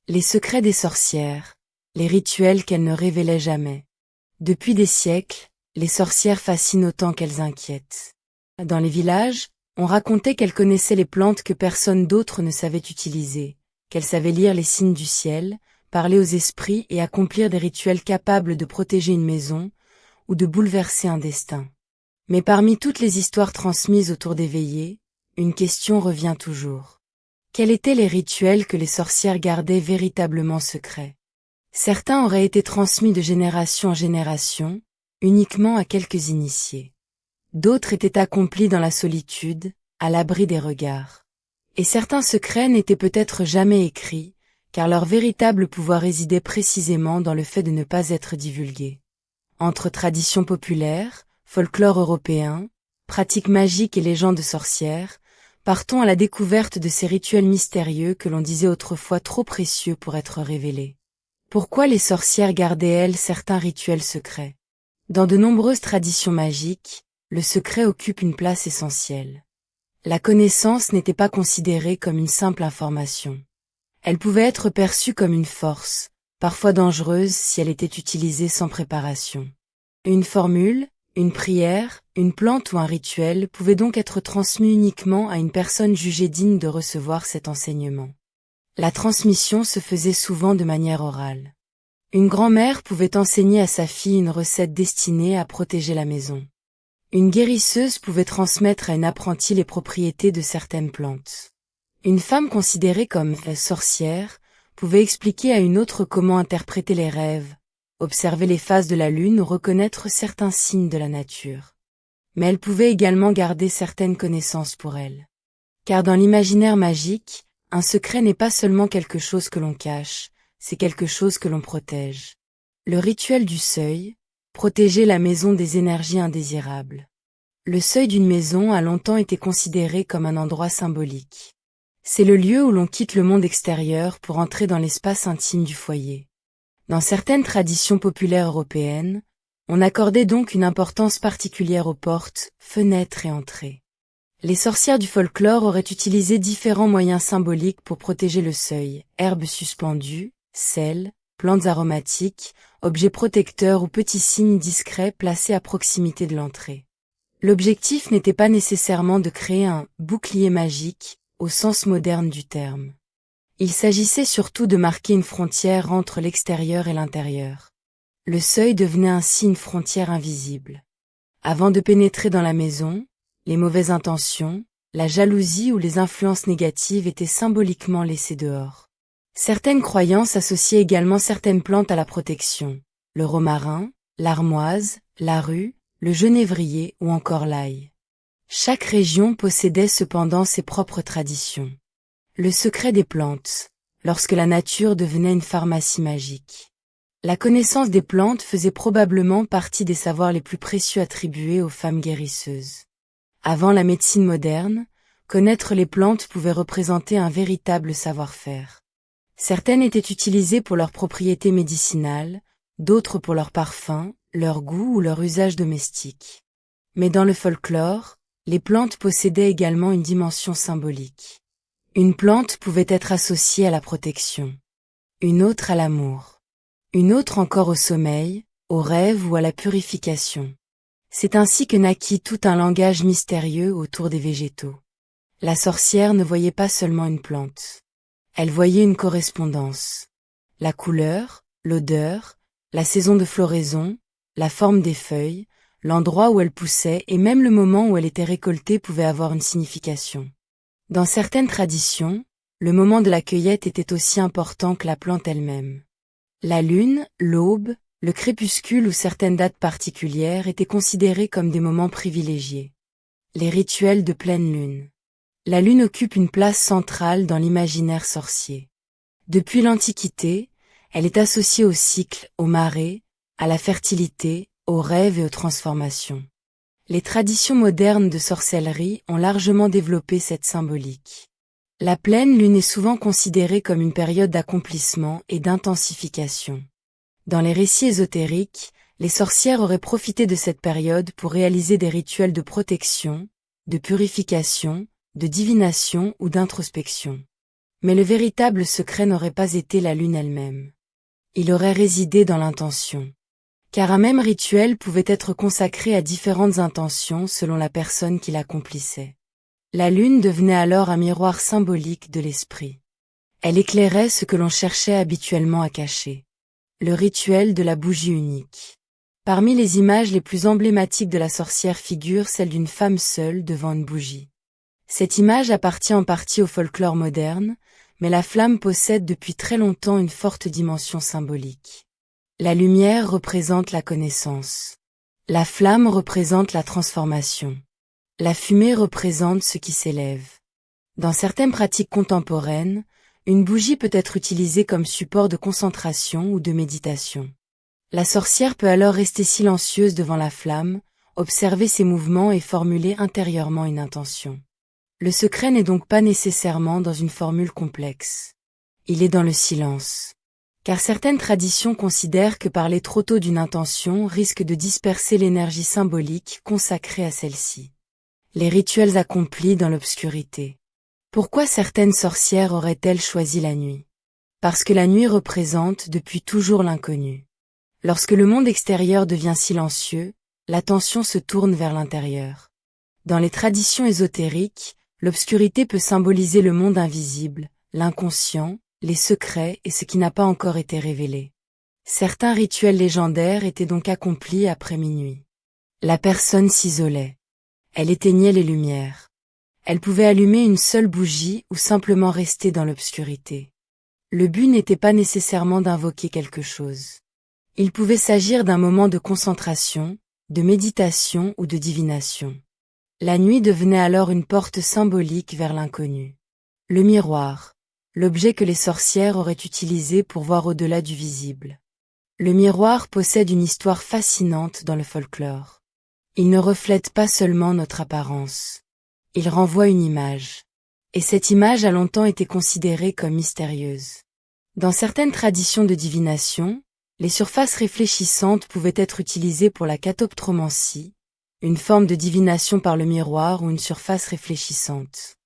Les secrets des sorcières, les rituels qu'elles ne révélaient jamais. Depuis des siècles, les sorcières fascinent autant qu'elles inquiètent. Dans les villages, on racontait qu'elles connaissaient les plantes que personne d'autre ne savait utiliser, qu'elles savaient lire les signes du ciel, parler aux esprits et accomplir des rituels capables de protéger une maison ou de bouleverser un destin. Mais parmi toutes les histoires transmises autour des veillées, une question revient toujours. Quels étaient les rituels que les sorcières gardaient véritablement secrets? Certains auraient été transmis de génération en génération, uniquement à quelques initiés. D'autres étaient accomplis dans la solitude, à l'abri des regards. Et certains secrets n'étaient peut-être jamais écrits, car leur véritable pouvoir résidait précisément dans le fait de ne pas être divulgués. Entre traditions populaires, folklore européen, pratiques magiques et légendes sorcières, partons à la découverte de ces rituels mystérieux que l'on disait autrefois trop précieux pour être révélés. Pourquoi les sorcières gardaient-elles certains rituels secrets? Dans de nombreuses traditions magiques, le secret occupe une place essentielle. La connaissance n'était pas considérée comme une simple information. Elle pouvait être perçue comme une force, parfois dangereuse si elle était utilisée sans préparation. Une formule, une prière, une plante ou un rituel pouvait donc être transmis uniquement à une personne jugée digne de recevoir cet enseignement. La transmission se faisait souvent de manière orale. Une grand-mère pouvait enseigner à sa fille une recette destinée à protéger la maison. Une guérisseuse pouvait transmettre à une apprentie les propriétés de certaines plantes. Une femme considérée comme sorcière pouvait expliquer à une autre comment interpréter les rêves, observer les phases de la lune ou reconnaître certains signes de la nature. Mais elle pouvait également garder certaines connaissances pour elle. Car dans l'imaginaire magique, un secret n'est pas seulement quelque chose que l'on cache, c'est quelque chose que l'on protège. Le rituel du seuil, protéger la maison des énergies indésirables. Le seuil d'une maison a longtemps été considéré comme un endroit symbolique. C'est le lieu où l'on quitte le monde extérieur pour entrer dans l'espace intime du foyer. Dans certaines traditions populaires européennes, on accordait donc une importance particulière aux portes, fenêtres et entrées. Les sorcières du folklore auraient utilisé différents moyens symboliques pour protéger le seuil, herbes suspendues, sel, plantes aromatiques, objets protecteurs ou petits signes discrets placés à proximité de l'entrée. L'objectif n'était pas nécessairement de créer un « bouclier magique » au sens moderne du terme. Il s'agissait surtout de marquer une frontière entre l'extérieur et l'intérieur. Le seuil devenait ainsi une frontière invisible. Avant de pénétrer dans la maison, les mauvaises intentions, la jalousie ou les influences négatives étaient symboliquement laissées dehors. Certaines croyances associaient également certaines plantes à la protection, le romarin, l'armoise, la rue, le genévrier ou encore l'ail. Chaque région possédait cependant ses propres traditions. Le secret des plantes, lorsque la nature devenait une pharmacie magique. La connaissance des plantes faisait probablement partie des savoirs les plus précieux attribués aux femmes guérisseuses. Avant la médecine moderne, connaître les plantes pouvait représenter un véritable savoir-faire. Certaines étaient utilisées pour leurs propriétés médicinales, d'autres pour leur parfum, leur goût ou leur usage domestique. Mais dans le folklore, les plantes possédaient également une dimension symbolique. Une plante pouvait être associée à la protection, une autre à l'amour, une autre encore au sommeil, au rêve ou à la purification. C'est ainsi que naquit tout un langage mystérieux autour des végétaux. La sorcière ne voyait pas seulement une plante. Elle voyait une correspondance. La couleur, l'odeur, la saison de floraison, la forme des feuilles, l'endroit où elle poussait et même le moment où elle était récoltée pouvaient avoir une signification. Dans certaines traditions, le moment de la cueillette était aussi important que la plante elle-même. La lune, l'aube, le crépuscule ou certaines dates particulières étaient considérés comme des moments privilégiés. Les rituels de pleine lune. La lune occupe une place centrale dans l'imaginaire sorcier. Depuis l'Antiquité, elle est associée au cycle, aux marées, à la fertilité, aux rêves et aux transformations. Les traditions modernes de sorcellerie ont largement développé cette symbolique. La pleine lune est souvent considérée comme une période d'accomplissement et d'intensification. Dans les récits ésotériques, les sorcières auraient profité de cette période pour réaliser des rituels de protection, de purification, de divination ou d'introspection. Mais le véritable secret n'aurait pas été la lune elle-même. Il aurait résidé dans l'intention. Car un même rituel pouvait être consacré à différentes intentions selon la personne qui l'accomplissait. La lune devenait alors un miroir symbolique de l'esprit. Elle éclairait ce que l'on cherchait habituellement à cacher. Le rituel de la bougie unique. Parmi les images les plus emblématiques de la sorcière figure celle d'une femme seule devant une bougie. Cette image appartient en partie au folklore moderne, mais la flamme possède depuis très longtemps une forte dimension symbolique. La lumière représente la connaissance. La flamme représente la transformation. La fumée représente ce qui s'élève. Dans certaines pratiques contemporaines, une bougie peut être utilisée comme support de concentration ou de méditation. La sorcière peut alors rester silencieuse devant la flamme, observer ses mouvements et formuler intérieurement une intention. Le secret n'est donc pas nécessairement dans une formule complexe. Il est dans le silence. Car certaines traditions considèrent que parler trop tôt d'une intention risque de disperser l'énergie symbolique consacrée à celle-ci. Les rituels accomplis dans l'obscurité. Pourquoi certaines sorcières auraient-elles choisi la nuit? Parce que la nuit représente depuis toujours l'inconnu. Lorsque le monde extérieur devient silencieux, l'attention se tourne vers l'intérieur. Dans les traditions ésotériques, l'obscurité peut symboliser le monde invisible, l'inconscient, les secrets et ce qui n'a pas encore été révélé. Certains rituels légendaires étaient donc accomplis après minuit. La personne s'isolait. Elle éteignait les lumières. Elle pouvait allumer une seule bougie ou simplement rester dans l'obscurité. Le but n'était pas nécessairement d'invoquer quelque chose. Il pouvait s'agir d'un moment de concentration, de méditation ou de divination. La nuit devenait alors une porte symbolique vers l'inconnu. Le miroir, l'objet que les sorcières auraient utilisé pour voir au-delà du visible. Le miroir possède une histoire fascinante dans le folklore. Il ne reflète pas seulement notre apparence. Il renvoie une image. Et cette image a longtemps été considérée comme mystérieuse. Dans certaines traditions de divination, les surfaces réfléchissantes pouvaient être utilisées pour la catoptromancie, une forme de divination par le miroir ou une surface réfléchissante.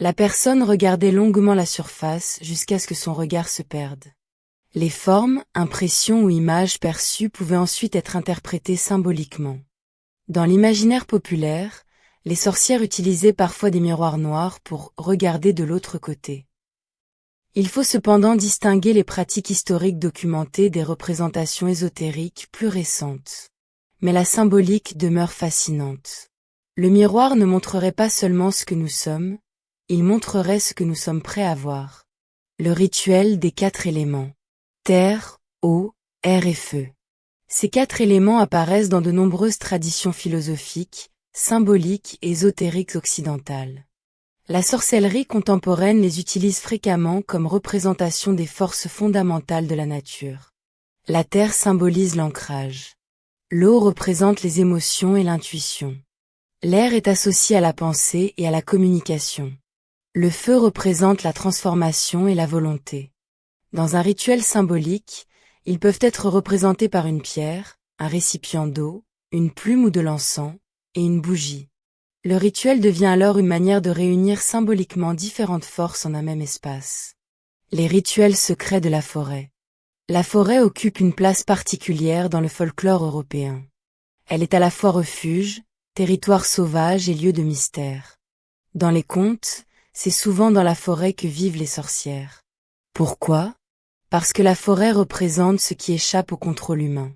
La personne regardait longuement la surface jusqu'à ce que son regard se perde. Les formes, impressions ou images perçues pouvaient ensuite être interprétées symboliquement. Dans l'imaginaire populaire, les sorcières utilisaient parfois des miroirs noirs pour regarder de l'autre côté. Il faut cependant distinguer les pratiques historiques documentées des représentations ésotériques plus récentes. Mais la symbolique demeure fascinante. Le miroir ne montrerait pas seulement ce que nous sommes, il montrerait ce que nous sommes prêts à voir. Le rituel des 4 éléments. Terre, eau, air et feu. Ces 4 éléments apparaissent dans de nombreuses traditions philosophiques, symboliques et ésotériques occidentales. La sorcellerie contemporaine les utilise fréquemment comme représentation des forces fondamentales de la nature. La terre symbolise l'ancrage. L'eau représente les émotions et l'intuition. L'air est associé à la pensée et à la communication. Le feu représente la transformation et la volonté. Dans un rituel symbolique, ils peuvent être représentés par une pierre, un récipient d'eau, une plume ou de l'encens, et une bougie. Le rituel devient alors une manière de réunir symboliquement différentes forces en un même espace. Les rituels secrets de la forêt. La forêt occupe une place particulière dans le folklore européen. Elle est à la fois refuge, territoire sauvage et lieu de mystère. Dans les contes, c'est souvent dans la forêt que vivent les sorcières. Pourquoi? Parce que la forêt représente ce qui échappe au contrôle humain.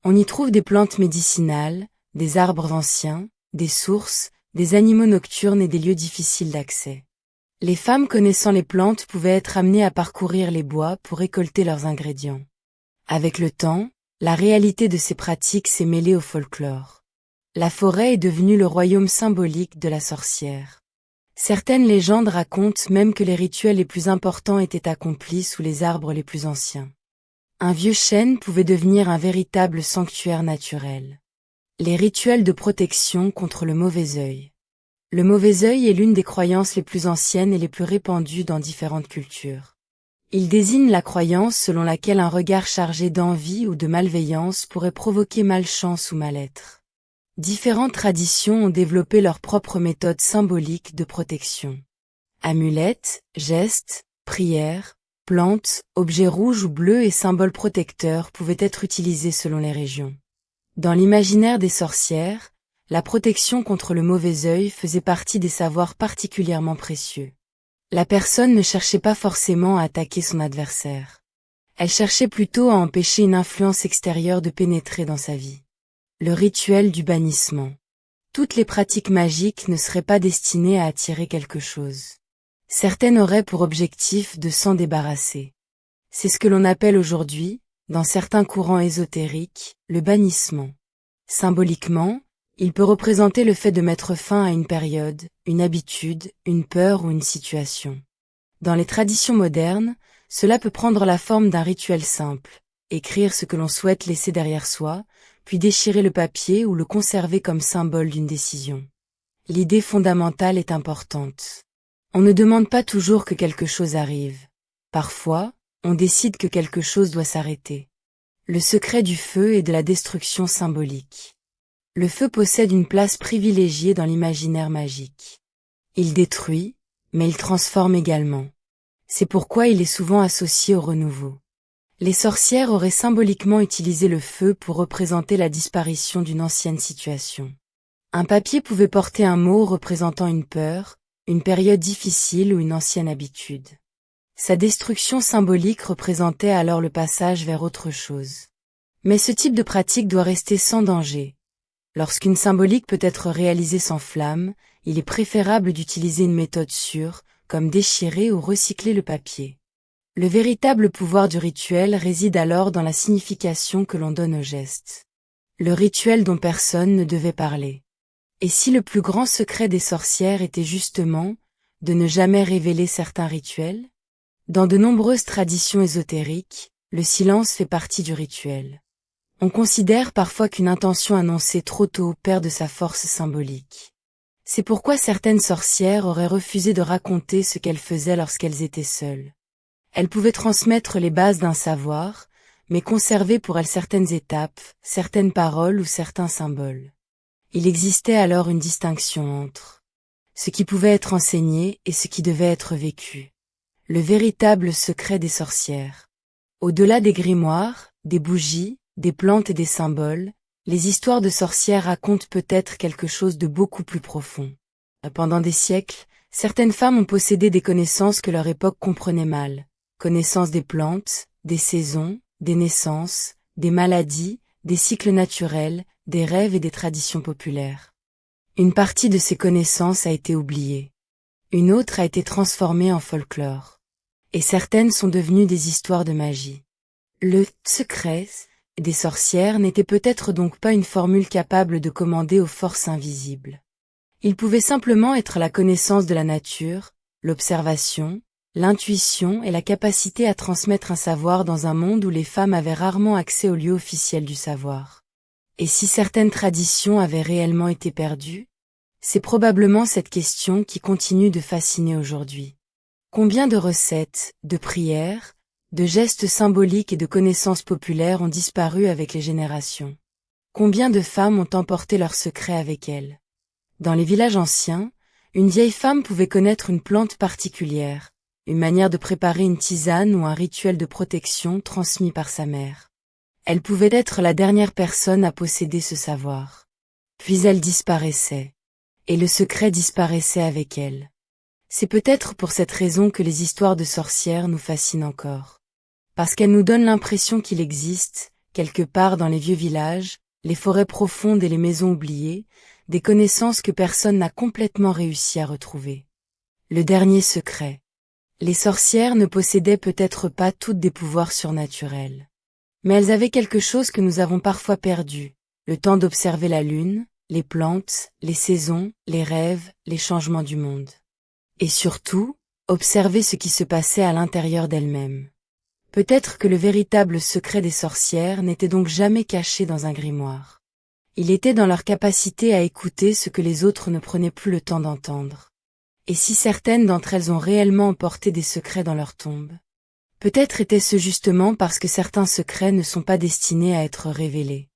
On y trouve des plantes médicinales, des arbres anciens, des sources, des animaux nocturnes et des lieux difficiles d'accès. Les femmes connaissant les plantes pouvaient être amenées à parcourir les bois pour récolter leurs ingrédients. Avec le temps, la réalité de ces pratiques s'est mêlée au folklore. La forêt est devenue le royaume symbolique de la sorcière. Certaines légendes racontent même que les rituels les plus importants étaient accomplis sous les arbres les plus anciens. Un vieux chêne pouvait devenir un véritable sanctuaire naturel. Les rituels de protection contre le mauvais œil. Le mauvais œil est l'une des croyances les plus anciennes et les plus répandues dans différentes cultures. Il désigne la croyance selon laquelle un regard chargé d'envie ou de malveillance pourrait provoquer malchance ou mal-être. Différentes traditions ont développé leurs propres méthodes symboliques de protection. Amulettes, gestes, prières, plantes, objets rouges ou bleus et symboles protecteurs pouvaient être utilisés selon les régions. Dans l'imaginaire des sorcières, la protection contre le mauvais œil faisait partie des savoirs particulièrement précieux. La personne ne cherchait pas forcément à attaquer son adversaire. Elle cherchait plutôt à empêcher une influence extérieure de pénétrer dans sa vie. Le rituel du bannissement. Toutes les pratiques magiques ne seraient pas destinées à attirer quelque chose. Certaines auraient pour objectif de s'en débarrasser. C'est ce que l'on appelle aujourd'hui, dans certains courants ésotériques, le bannissement. Symboliquement, il peut représenter le fait de mettre fin à une période, une habitude, une peur ou une situation. Dans les traditions modernes, cela peut prendre la forme d'un rituel simple, écrire ce que l'on souhaite laisser derrière soi, puis déchirer le papier ou le conserver comme symbole d'une décision. L'idée fondamentale est importante. On ne demande pas toujours que quelque chose arrive. Parfois, on décide que quelque chose doit s'arrêter. Le secret du feu et de la destruction symbolique. Le feu possède une place privilégiée dans l'imaginaire magique. Il détruit, mais il transforme également. C'est pourquoi il est souvent associé au renouveau. Les sorcières auraient symboliquement utilisé le feu pour représenter la disparition d'une ancienne situation. Un papier pouvait porter un mot représentant une peur, une période difficile ou une ancienne habitude. Sa destruction symbolique représentait alors le passage vers autre chose. Mais ce type de pratique doit rester sans danger. Lorsqu'une symbolique peut être réalisée sans flamme, il est préférable d'utiliser une méthode sûre, comme déchirer ou recycler le papier. Le véritable pouvoir du rituel réside alors dans la signification que l'on donne au geste. Le rituel dont personne ne devait parler. Et si le plus grand secret des sorcières était justement de ne jamais révéler certains rituels? Dans de nombreuses traditions ésotériques, le silence fait partie du rituel. On considère parfois qu'une intention annoncée trop tôt perd de sa force symbolique. C'est pourquoi certaines sorcières auraient refusé de raconter ce qu'elles faisaient lorsqu'elles étaient seules. Elles pouvaient transmettre les bases d'un savoir, mais conserver pour elles certaines étapes, certaines paroles ou certains symboles. Il existait alors une distinction entre ce qui pouvait être enseigné et ce qui devait être vécu. Le véritable secret des sorcières. Au-delà des grimoires, des bougies, des plantes et des symboles, les histoires de sorcières racontent peut-être quelque chose de beaucoup plus profond. Pendant des siècles, certaines femmes ont possédé des connaissances que leur époque comprenait mal. Connaissance des plantes, des saisons, des naissances, des maladies, des cycles naturels, des rêves et des traditions populaires. Une partie de ces connaissances a été oubliée. Une autre a été transformée en folklore. Et certaines sont devenues des histoires de magie. Le secret des sorcières n'était peut-être donc pas une formule capable de commander aux forces invisibles. Il pouvait simplement être la connaissance de la nature, l'observation, l'intuition et la capacité à transmettre un savoir dans un monde où les femmes avaient rarement accès au lieu officiel du savoir. Et si certaines traditions avaient réellement été perdues? C'est probablement cette question qui continue de fasciner aujourd'hui. Combien de recettes, de prières, de gestes symboliques et de connaissances populaires ont disparu avec les générations? Combien de femmes ont emporté leurs secrets avec elles? Dans les villages anciens, une vieille femme pouvait connaître une plante particulière, une manière de préparer une tisane ou un rituel de protection transmis par sa mère. Elle pouvait être la dernière personne à posséder ce savoir. Puis elle disparaissait. Et le secret disparaissait avec elle. C'est peut-être pour cette raison que les histoires de sorcières nous fascinent encore. Parce qu'elles nous donnent l'impression qu'il existe, quelque part dans les vieux villages, les forêts profondes et les maisons oubliées, des connaissances que personne n'a complètement réussi à retrouver. Le dernier secret. Les sorcières ne possédaient peut-être pas toutes des pouvoirs surnaturels. Mais elles avaient quelque chose que nous avons parfois perdu, le temps d'observer la lune, les plantes, les saisons, les rêves, les changements du monde. Et surtout, observer ce qui se passait à l'intérieur d'elles-mêmes. Peut-être que le véritable secret des sorcières n'était donc jamais caché dans un grimoire. Il était dans leur capacité à écouter ce que les autres ne prenaient plus le temps d'entendre. Et si certaines d'entre elles ont réellement emporté des secrets dans leur tombe? Peut-être était-ce justement parce que certains secrets ne sont pas destinés à être révélés.